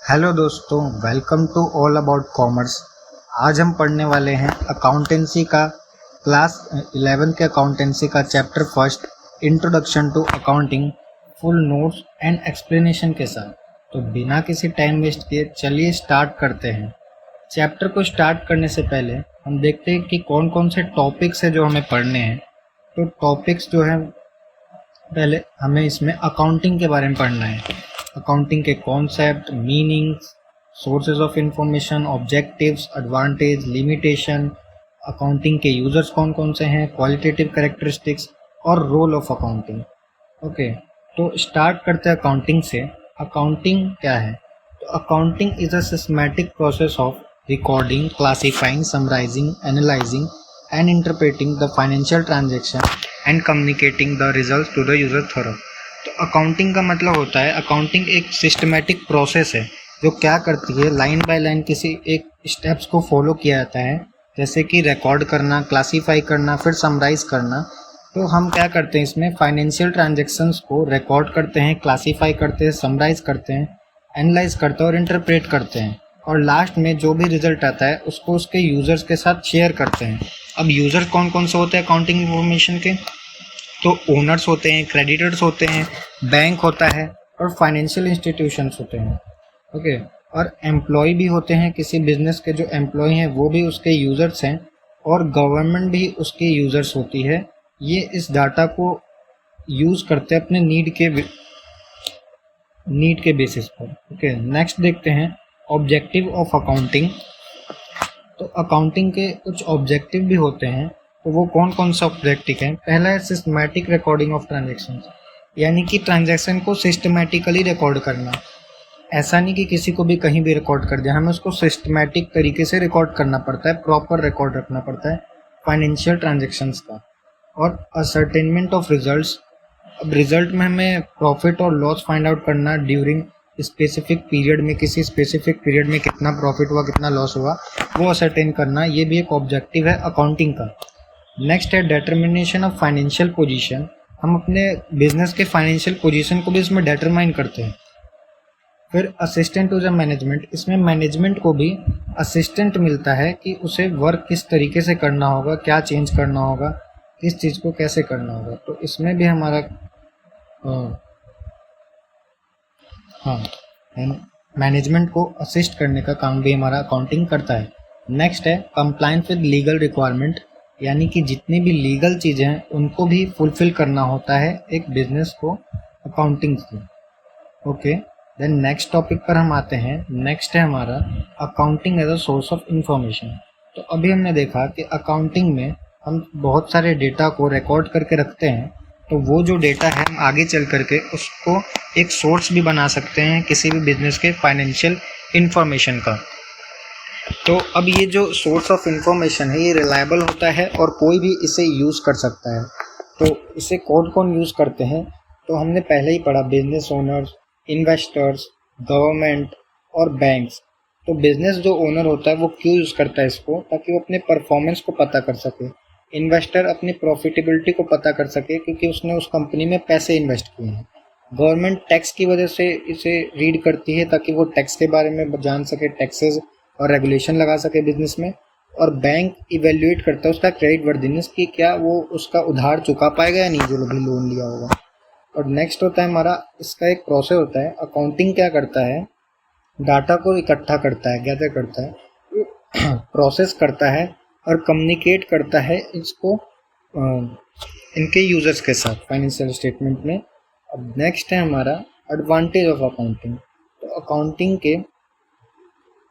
Hello दोस्तों, welcome to all about commerce. आज हम पढ़ने वाले हैं अकाउंटेंसी का क्लास 11 के अकाउंटेंसी का chapter first, introduction to accounting, full notes and explanation के साथ। तो बिना किसी टाइम वेस्ट किए चलिए स्टार्ट करते हैं। चैप्टर को स्टार्ट करने से पहले हम देखते हैं कि कौन कौन से टॉपिक्स है जो हमें पढ़ने हैं। तो टॉपिक्स जो है, पहले हमें इसमें अकाउंटिंग के बारे में पढ़ना है। अकाउंटिंग के concept, meanings, sources of information, objectives, advantage, limitation, accounting के यूजर्स कौन कौन से हैं, क्वालिटेटिव कैरेक्टरिस्टिक्स और रोल ऑफ अकाउंटिंग। ओके, तो स्टार्ट करते हैं अकाउंटिंग से। अकाउंटिंग क्या है? तो accounting is a systematic process of recording, classifying, summarising, analysing and interpreting the financial transaction and communicating the results to the user through। तो accounting का मतलब होता है, अकाउंटिंग एक सिस्टमेटिक प्रोसेस है जो क्या करती है, लाइन बाय लाइन किसी एक स्टेप्स को फॉलो किया जाता है, जैसे कि रिकॉर्ड करना, क्लासीफाई करना, फिर समराइज करना। तो हम क्या करते हैं, इसमें फाइनेंशियल ट्रांजेक्शन्स को रिकॉर्ड करते हैं, क्लासीफाई करते हैं, समराइज करते हैं, एनालाइज करते हैं और इंटरप्रेट करते हैं, और लास्ट में जो भी रिजल्ट आता है उसको उसके यूजर्स के साथ शेयर करते हैं। अब यूजर्स कौन कौन से होते हैं अकाउंटिंग इंफॉर्मेशन के? तो ओनर्स होते हैं, क्रेडिटर्स होते हैं, बैंक होता है और फाइनेंशियल इंस्टीट्यूशंस होते हैं। ओके, और एम्प्लॉय भी होते हैं, किसी बिजनेस के जो एम्प्लॉय हैं वो भी उसके यूजर्स हैं, और गवर्नमेंट भी उसके यूजर्स होती है। ये इस डाटा को यूज़ करते हैं अपने नीड के बेसिस पर। ओके, नेक्स्ट देखते हैं ऑब्जेक्टिव ऑफ अकाउंटिंग। तो अकाउंटिंग के कुछ ऑब्जेक्टिव भी होते हैं, तो वो कौन कौन सा ऑब्जेक्टिव है? पहला है सिस्टमैटिक रिकॉर्डिंग ऑफ ट्रांजैक्शंस, यानी कि ट्रांजैक्शन को सिस्टमैटिकली रिकॉर्ड करना। ऐसा नहीं कि किसी को भी कहीं भी रिकॉर्ड कर दिया, हमें उसको सिस्टमैटिक तरीके से रिकॉर्ड करना पड़ता है, प्रॉपर रिकॉर्ड रखना पड़ता है फाइनेंशियल ट्रांजैक्शंस का। और असर्टेनमेंट ऑफ रिजल्ट्स, अब रिजल्ट में हमें प्रॉफिट और लॉस फाइंड आउट करना ड्यूरिंग स्पेसिफिक पीरियड में, किसी स्पेसिफिक पीरियड में कितना प्रॉफिट हुआ, कितना लॉस हुआ, वो असर्टेन करना, ये भी एक ऑब्जेक्टिव है अकाउंटिंग का। नेक्स्ट है डिटर्मिनेशन ऑफ फाइनेंशियल पोजीशन। हम अपने बिजनेस के फाइनेंशियल पोजीशन को भी इसमें डिटरमाइन करते हैं। फिर असिस्टेंट टू द मैनेजमेंट, इसमें मैनेजमेंट को भी असिस्टेंट मिलता है कि उसे वर्क किस तरीके से करना होगा, क्या चेंज करना होगा, किस चीज़ को कैसे करना होगा। तो इसमें भी हमारा मैनेजमेंट को असिस्ट करने का काम भी हमारा अकाउंटिंग करता है। नेक्स्ट है कंप्लायंस विद लीगल रिक्वायरमेंट, यानी कि जितनी भी लीगल चीज़ें हैं उनको भी फुलफिल करना होता है एक बिजनेस को अकाउंटिंग से। ओके, देन नेक्स्ट टॉपिक पर हम आते हैं। नेक्स्ट है हमारा accounting as a source of information. तो अभी हमने देखा कि अकाउंटिंग में हम बहुत सारे डेटा को रिकॉर्ड करके रखते हैं, तो वो जो डेटा है हम आगे चल करके उसको एक सोर्स भी बना सकते हैं किसी भी बिजनेस के फाइनेंशियल इंफॉर्मेशन का। तो अब ये जो सोर्स ऑफ इंफॉर्मेशन है ये रिलायबल होता है और कोई भी इसे यूज़ कर सकता है। तो इसे कौन कौन यूज़ करते हैं? तो हमने पहले ही पढ़ा, बिजनेस ओनर्स, इन्वेस्टर्स, गवर्नमेंट और बैंक्स। तो बिजनेस जो ओनर होता है वो क्यों यूज़ करता है इसको? ताकि वो अपने परफॉर्मेंस को पता कर सके। इन्वेस्टर अपनी प्रॉफिटेबिलिटी को पता कर सके क्योंकि उसने उस कंपनी में पैसे इन्वेस्ट किए हैं। गवर्नमेंट टैक्स की वजह से इसे रीड करती है ताकि वो टैक्स के बारे में जान सके, टैक्सेस और रेगुलेशन लगा सके बिजनेस में। और बैंक इवेल्युएट करता है उसका क्रेडिट वर्दीनेस कि क्या वो उसका उधार चुका पाएगा या नहीं, जो भी लोन लिया होगा। और नेक्स्ट होता है हमारा, इसका एक प्रोसेस होता है। अकाउंटिंग क्या करता है? डाटा को इकट्ठा करता है, गैदर करता है, प्रोसेस करता है और कम्युनिकेट करता है इसको इनके यूजर्स के साथ फाइनेंशियल स्टेटमेंट में। अब नेक्स्ट है हमारा एडवांटेज ऑफ अकाउंटिंग। तो अकाउंटिंग के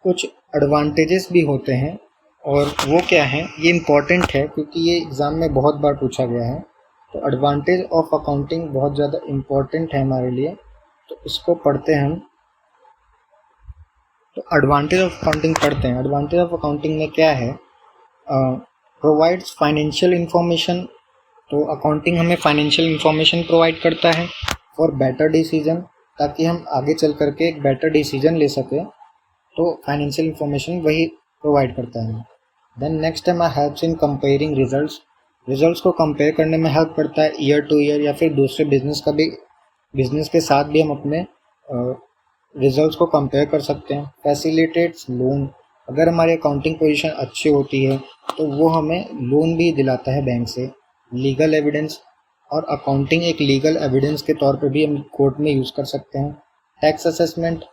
कुछ एडवांटेजेस भी होते हैं, और वो क्या है, ये इम्पॉर्टेंट है क्योंकि ये एग्ज़ाम में बहुत बार पूछा गया है। तो एडवांटेज ऑफ अकाउंटिंग बहुत ज़्यादा इम्पॉर्टेंट है हमारे लिए, तो इसको पढ़ते हैं हम। तो एडवांटेज ऑफ अकाउंटिंग पढ़ते हैं। एडवांटेज ऑफ अकाउंटिंग में क्या है? Provides financial information. तो अकाउंटिंग हमें फाइनेंशियल इंफॉर्मेशन प्रोवाइड करता है फॉर बेटर डिसीजन, ताकि हम आगे चल करके एक बेटर डिसीजन ले सकें। तो फाइनेंशियल इंफॉर्मेशन वही प्रोवाइड करता है। देन नेक्स्ट है हमारा helps in comparing results. Results को कंपेयर करने में हेल्प करता है ईयर टू ईयर, या फिर दूसरे बिजनेस के साथ भी हम अपने रिजल्ट्स को कंपेयर कर सकते हैं। फैसिलिटेट्स लोन, अगर हमारी अकाउंटिंग पोजीशन अच्छी होती है तो वो हमें लोन भी दिलाता है बैंक से। लीगल एविडेंस, और अकाउंटिंग एक लीगल एविडेंस के तौर पे भी हम कोर्ट में यूज़ कर सकते हैं। टैक्स असेसमेंट,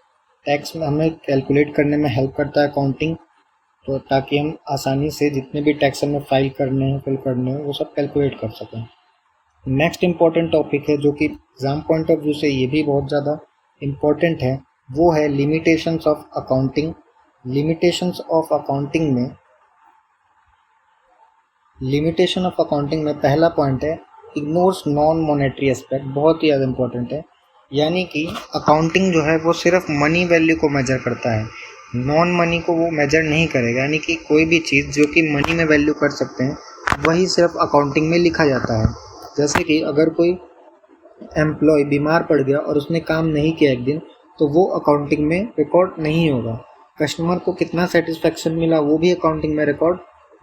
टैक्स में हमें कैलकुलेट करने में हेल्प करता है अकाउंटिंग, तो ताकि हम आसानी से जितने भी टैक्स हमें फाइल करने हैं, फिल करने हैं, वो सब कैलकुलेट कर सकें। नेक्स्ट इम्पॉर्टेंट टॉपिक है जो कि एग्ज़ाम पॉइंट ऑफ व्यू से ये भी बहुत ज़्यादा इम्पॉर्टेंट है, वो है limitations of accounting. Limitations of accounting में लिमिटेशन ऑफ अकाउंटिंग में पहला पॉइंट है इग्नोर्स नॉन मॉनेटरी एस्पेक्ट, बहुत ही ज़्यादा इम्पोर्टेंट है। यानी कि अकाउंटिंग जो है वो सिर्फ मनी वैल्यू को मेजर करता है, नॉन मनी को वो मेजर नहीं करेगा। यानी कि कोई भी चीज़ जो कि मनी में वैल्यू कर सकते हैं वही सिर्फ अकाउंटिंग में लिखा जाता है। जैसे कि अगर कोई एम्प्लॉय बीमार पड़ गया और उसने काम नहीं किया एक दिन, तो वो अकाउंटिंग में रिकॉर्ड नहीं होगा। कस्टमर को कितना सेटिस्फेक्शन मिला वो भी अकाउंटिंग में रिकॉर्ड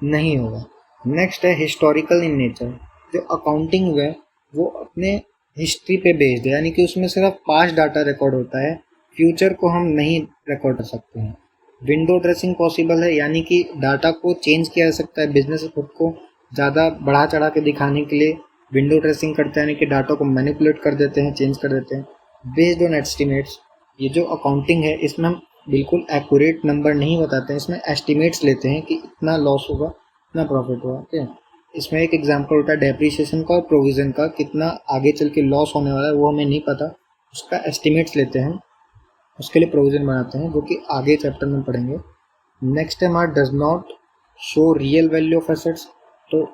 नहीं होगा। नेक्स्ट है हिस्टोरिकल इन नेचर, जो अकाउंटिंग है वो अपने हिस्ट्री पे बेस्ड है, यानी कि उसमें सिर्फ पास्ट डाटा रिकॉर्ड होता है, फ्यूचर को हम नहीं रिकॉर्ड कर सकते हैं। विंडो ड्रेसिंग पॉसिबल है, यानी कि डाटा को चेंज किया जा सकता है। बिजनेस खुद को ज़्यादा बढ़ा चढ़ा के दिखाने के लिए विंडो ड्रेसिंग करते हैं, यानी कि डाटा को मैनिपुलेट कर देते हैं, चेंज कर देते हैं। बेस्ड ऑन एस्टिमेट्स, ये जो अकाउंटिंग है इसमें हम बिल्कुल एक्यूरेट नंबर नहीं बताते हैं, इसमें एस्टिमेट्स लेते हैं कि इतना लॉस होगा, इतना प्रॉफिट होगा। ठीक है, इसमें एक एग्जांपल होता है डेप्रिसिएशन का और प्रोविज़न का, कितना आगे चल के लॉस होने वाला है वो हमें नहीं पता, उसका एस्टिमेट्स लेते हैं, उसके लिए प्रोविज़न बनाते हैं, जो कि आगे चैप्टर में पढ़ेंगे। नेक्स्ट है हमारा does not show real value of assets, तो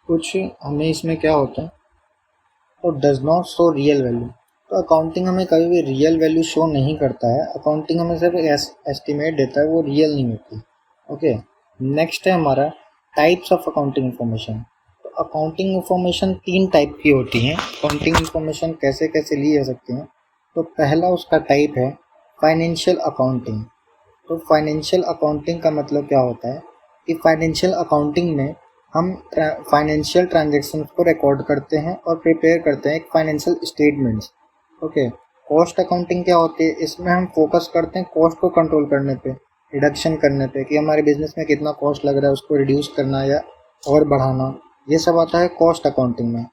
कुछ हमें इसमें क्या होता है, तो does not show real value, तो अकाउंटिंग हमें कभी भी रियल वैल्यू शो नहीं करता है, अकाउंटिंग हमें सिर्फ एस्टिमेट देता है, वो रियल नहीं होती। ओके, नेक्स्ट है हमारा टाइप्स ऑफ अकाउंटिंग इन्फॉर्मेशन। तो अकाउंटिंग इन्फॉर्मेशन 3 टाइप की होती हैं। अकाउंटिंग इन्फॉर्मेशन कैसे कैसे ली जा सकती हैं, तो पहला उसका टाइप है फाइनेंशियल अकाउंटिंग। तो फाइनेंशियल अकाउंटिंग का मतलब क्या होता है कि फाइनेंशियल अकाउंटिंग में हम फाइनेंशियल ट्रांजेक्शन को रिकॉर्ड करते हैं और प्रिपेयर करते हैं एक financial statements. Okay, cost accounting क्या होती है, इसमें हम फोकस करते हैं कॉस्ट को कंट्रोल करने पे, रिडक्शन करने पे, कि हमारे बिजनेस में कितना कॉस्ट लग रहा है उसको रिड्यूस करना या और बढ़ाना, ये सब आता है कॉस्ट अकाउंटिंग में।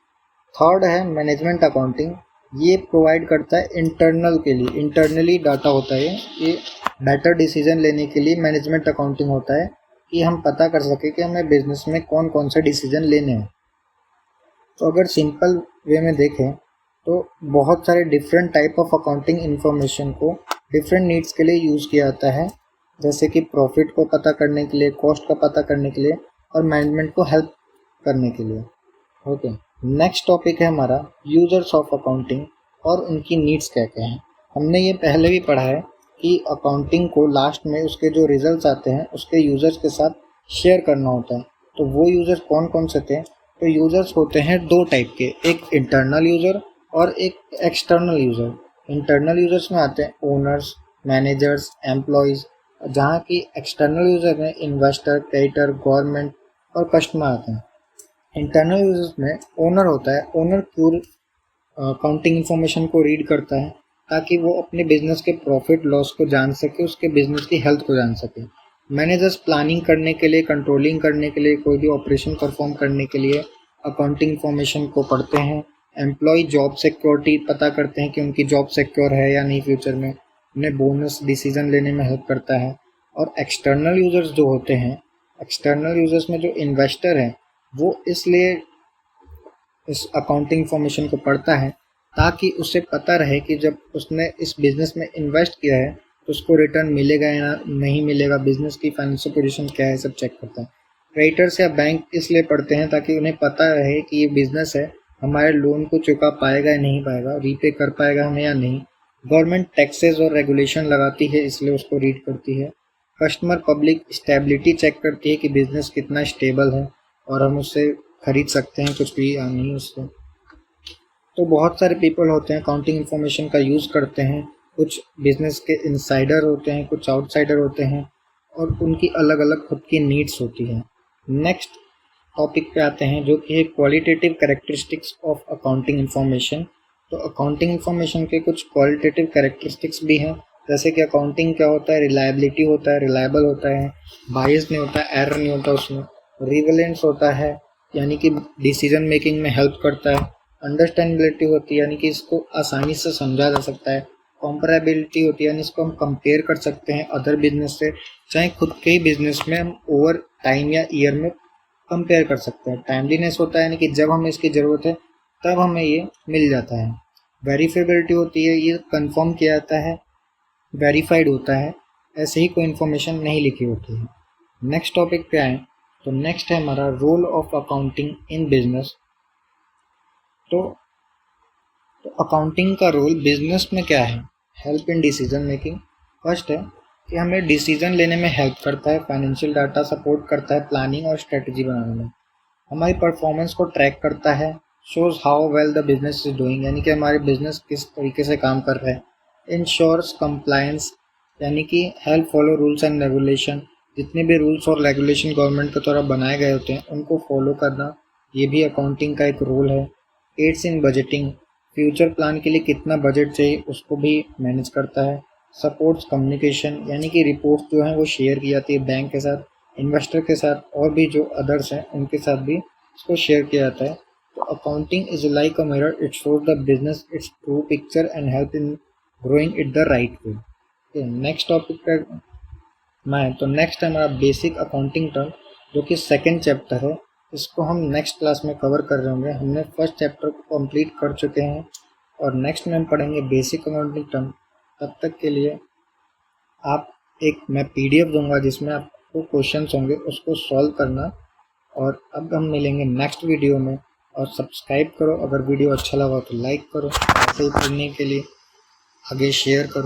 थर्ड है मैनेजमेंट अकाउंटिंग, ये प्रोवाइड करता है इंटरनल के लिए, इंटरनली डाटा होता है, ये बेटर डिसीजन लेने के लिए मैनेजमेंट अकाउंटिंग होता है, कि हम पता कर सके कि हमें बिजनेस में कौन कौन से डिसीजन लेने हैं। तो अगर सिंपल वे में देखें तो बहुत सारे different type of accounting information को डिफरेंट नीड्स के लिए यूज़ किया जाता है, जैसे कि प्रॉफिट को पता करने के लिए, कॉस्ट का पता करने के लिए और मैनेजमेंट को हेल्प करने के लिए। ओके, नेक्स्ट टॉपिक है हमारा यूजर्स ऑफ अकाउंटिंग और उनकी नीड्स क्या क्या हैं। हमने ये पहले भी पढ़ा है कि अकाउंटिंग को लास्ट में उसके जो रिजल्ट्स आते हैं उसके यूज़र्स के साथ शेयर करना होता है। तो वो यूज़र्स कौन कौन से थे, तो यूज़र्स होते हैं 2 टाइप के, एक इंटरनल यूज़र और एक एक्सटर्नल यूज़र। इंटरनल यूज़र्स में आते हैं ओनर्स, मैनेजर्स, एम्प्लॉयज़, जहाँ की एक्सटर्नल यूज़र में इन्वेस्टर, क्रेडिटर, गवर्नमेंट और कस्टमर आते हैं। इंटरनल यूज़र्स में ओनर होता है, ओनर प्योर अकाउंटिंग इन्फॉर्मेशन को रीड करता है ताकि वो अपने बिजनेस के प्रॉफिट लॉस को जान सके, उसके बिजनेस की हेल्थ को जान सके। मैनेजर्स प्लानिंग करने के लिए, कंट्रोलिंग करने के लिए, कोई भी ऑपरेशन परफॉर्म करने के लिए अकाउंटिंग इन्फॉर्मेशन को पढ़ते हैं। एम्प्लॉय जॉब सिक्योरिटी पता करते हैं कि उनकी जॉब सिक्योर है या नहीं फ्यूचर में, उन्हें बोनस डिसीजन लेने में हेल्प करता है। और एक्सटर्नल यूज़र्स जो होते हैं, एक्सटर्नल यूज़र्स में जो इन्वेस्टर है वो इसलिए इस अकाउंटिंग इन्फॉर्मेशन को पढ़ता है ताकि उसे पता रहे कि जब उसने इस बिज़नेस में इन्वेस्ट किया है तो उसको रिटर्न मिलेगा या नहीं मिलेगा, बिज़नेस की फाइनेंशियल पोजीशन क्या है, सब चेक करता है। क्रेडिटर्स या बैंक इसलिए पढ़ते हैं ताकि उन्हें पता रहे कि ये बिज़नेस है, हमारे लोन को चुका पाएगा या नहीं पाएगा, रीपे कर पाएगा हमें या नहीं। गवर्नमेंट टैक्सेस और रेगुलेशन लगाती है इसलिए उसको रीड करती है। कस्टमर पब्लिक स्टेबिलिटी चेक करती है कि बिज़नेस कितना स्टेबल है और हम उससे खरीद सकते हैं कुछ भी या नहीं उससे। तो बहुत सारे पीपल होते हैं अकाउंटिंग इन्फॉर्मेशन का यूज़ करते हैं, कुछ बिजनेस के इनसाइडर होते हैं, कुछ आउटसाइडर होते हैं और उनकी अलग अलग खुद की नीड्स होती हैं। नेक्स्ट टॉपिक पे आते हैं जो कि है qualitative characteristics of accounting information. तो अकाउंटिंग इन्फॉर्मेशन के कुछ क्वालिटेटिव कैरेक्टरिस्टिक्स भी हैं जैसे कि अकाउंटिंग क्या होता है, रिलायबिलिटी होता है, रिलायबल होता है, बायस नहीं होता, एरर नहीं होता उसमें, रिवेलेंस होता है यानी कि डिसीजन मेकिंग में हेल्प करता है, अंडरस्टैंडेबिलिटी होती है यानी कि इसको आसानी से समझा जा सकता है, कंपेरेबिलिटी होती है यानी इसको हम कंपेयर कर सकते हैं अदर बिजनेस से, चाहे खुद के ही बिजनेस में हम ओवर टाइम या ईयर में कंपेयर कर सकते हैं। टाइमलीनेस होता है यानी कि जब हमें इसकी ज़रूरत है तब हमें ये मिल जाता है। वेरीफेबिलिटी होती है, ये कंफर्म किया जाता है, वेरीफाइड होता है, ऐसे ही कोई इन्फॉर्मेशन नहीं लिखी होती है। नेक्स्ट टॉपिक पे आए तो नेक्स्ट है हमारा role of accounting in business. तो अकाउंटिंग का रोल बिजनेस में क्या है? Help in decision making. First है कि हमें डिसीजन लेने में हेल्प करता है, फाइनेंशियल डाटा सपोर्ट करता है, प्लानिंग और स्ट्रेटजी बनाने में, हमारी परफॉर्मेंस को ट्रैक करता है, shows how well the business is doing यानी कि हमारे बिजनेस किस तरीके से काम कर रहा है, इंश्योर्स कंप्लायंस यानी कि help follow rules and regulation, जितने भी रूल्स और रेगुलेशन गवर्नमेंट के द्वारा बनाए गए होते हैं उनको फॉलो करना, ये भी अकाउंटिंग का एक रोल है। एड्स इन बजटिंग, फ्यूचर प्लान के लिए कितना बजट चाहिए उसको भी मैनेज करता है। सपोर्ट्स कम्युनिकेशन यानी कि रिपोर्ट्स जो हैं वो शेयर की जाती है बैंक के साथ, इन्वेस्टर के साथ और भी जो अदर्स हैं उनके साथ भी इसको शेयर किया जाता है। तो accounting is like a mirror, it shows the business it's true picture and help in growing it the right way. Next topic पर मैं तो नेक्स्ट है हमारा बेसिक अकाउंटिंग टर्म, जो कि सेकंड चैप्टर है। इसको हम नेक्स्ट क्लास में कवर कर रहे होंगे। हमने फर्स्ट चैप्टर को कंप्लीट कर चुके हैं और नेक्स्ट में हम पढ़ेंगे बेसिक अकाउंटिंग टर्म। तब तक के लिए आप मैं पीडीएफ दूंगा जिसमें आपको क्वेश्चंस होंगे, उसको सॉल्व करना। और अब हम मिलेंगे नेक्स्ट वीडियो में। और सब्सक्राइब करो, अगर वीडियो अच्छा लगा तो लाइक करो, ऐसे ही पढ़ने के लिए आगे शेयर करो।